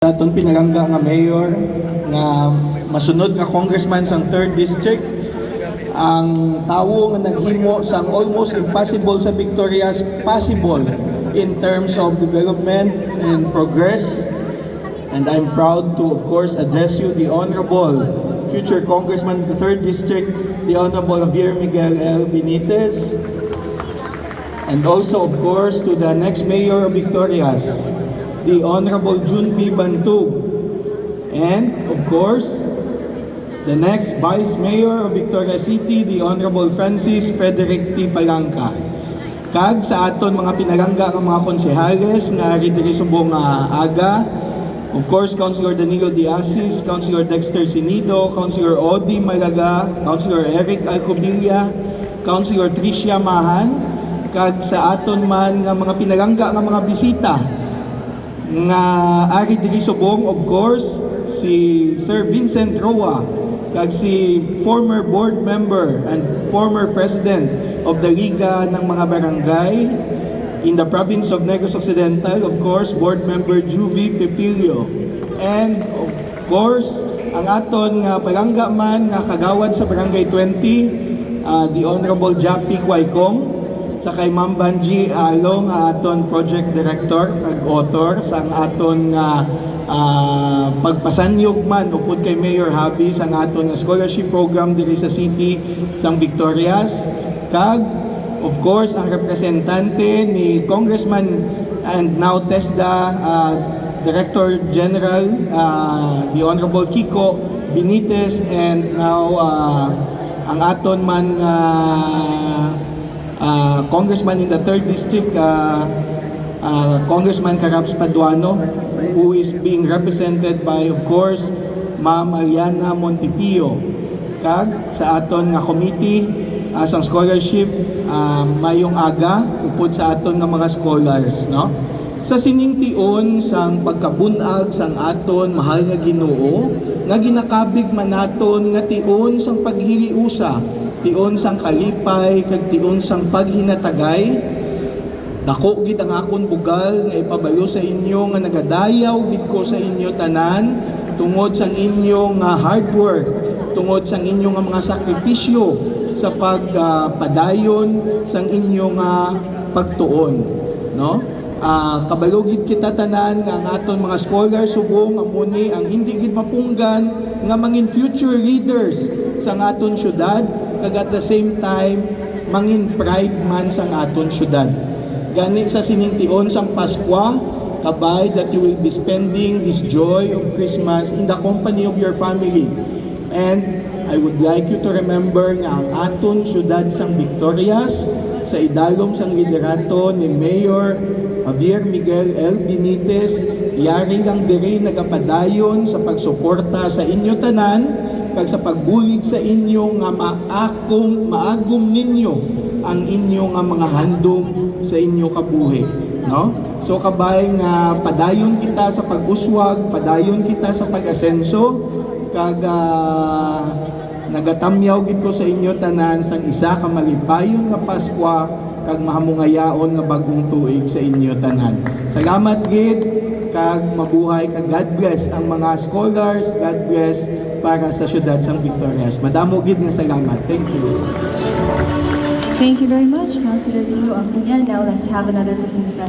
Daton pinalangga nga mayor nga masunod nga congressman sang 3rd district ang tawo nga naghimo sang almost impossible sa Victorias possible in terms of development and progress. And I'm proud to of course address you, the Honorable future Congressman of the 3rd District, the Honorable Javier Miguel L. Benitez, and also of course to the next Mayor of Victorias, the Honorable June P. Bantug, and of course the next Vice Mayor of Victoria City, the Honorable Francis Frederick T. Palangka. Kag sa aton mga pinalangga ng mga konsehales nga diri subong aga, of course Councilor Danilo Diasis, Councilor Dexter Sinido, Councilor Odi Malaga, Councilor Eric Alcobilla, Councilor Tricia Mahan, kag sa aton man nga mga pinalangga ng mga bisita nga ari diri subong, of course si Sir Vincent Roa, kag si former board member and former president of the Liga ng mga Barangay in the province of Negros Occidental, of course board member Juvie Pepilio, and of course ang aton nga palangga man nga kagawad sa Barangay 20, the Honorable Jappy Quaicong, sa kay Ma'am Banji Along, aton project director kag author sa aton pagpasanyog man upod kay Mayor Habi sa aton scholarship program diri sa city sang Victorias, kag of course ang representante ni Congressman and now TESDA Director General, the Honorable Kiko Benitez, and now ang aton man Congressman in the 3rd District, Congressman Carabs Paduano, who is being represented by, of course, Ma'am Ariana Montipio. Kag sa aton nga committee sang scholarship, mayong aga upod sa aton nga mga scholars, no? Sa siningtion sang pagkabunag sang aton mahal nga Ginoo nga ginakabig man naton nga tion sang paghiliusa, tion sang kalipay, kag tion sang paghinatagay. Dako gid ang akon bugal nga ipabalo sa inyo nga nagadayaw gid ko sa inyo tanan tungod sang inyong hard work, tungod sang inyong mga sakripisyo sa pagpadayon sang inyong pagtuon, no? Kabalo gid kita tanan nga ang aton mga scholars subong amuni ang hindi gid mapunggan nga mangin future leaders sa aton syudad, kag at the same time mangin pride man sa aton syudad. Gani sa siningtion sang Paskwa, kabay that you will be spending this joy of Christmas in the company of your family. And I would like you to remember nga ang aton syudad sang Victorias sa idalom sang liderato ni Mayor Javier Miguel L. Benitez, yari lang diri nagapadayon sa pagsuporta sa inyo tanan kag sa pagbulig sa inyo nga maagom ninyo ang inyo nga mga handom sa inyo kabuhi, no? So kabay nga padayon kita sa pag-uswag, padayon kita sa pag-asenso, kag nagatamyaw gid ko sa inyo tanan sang isa ka malipayon nga Paskwa kag mahamungayaon nga bagong tuig sa inyo tanan. Salamat gid, kag mabuhay, kag God bless ang mga scholars, God bless para sa syudad sang Victorias. Madamo gid nga salamat. Thank you. Thank you very much, Councilor Lino Acuña. Now let's have another person's message.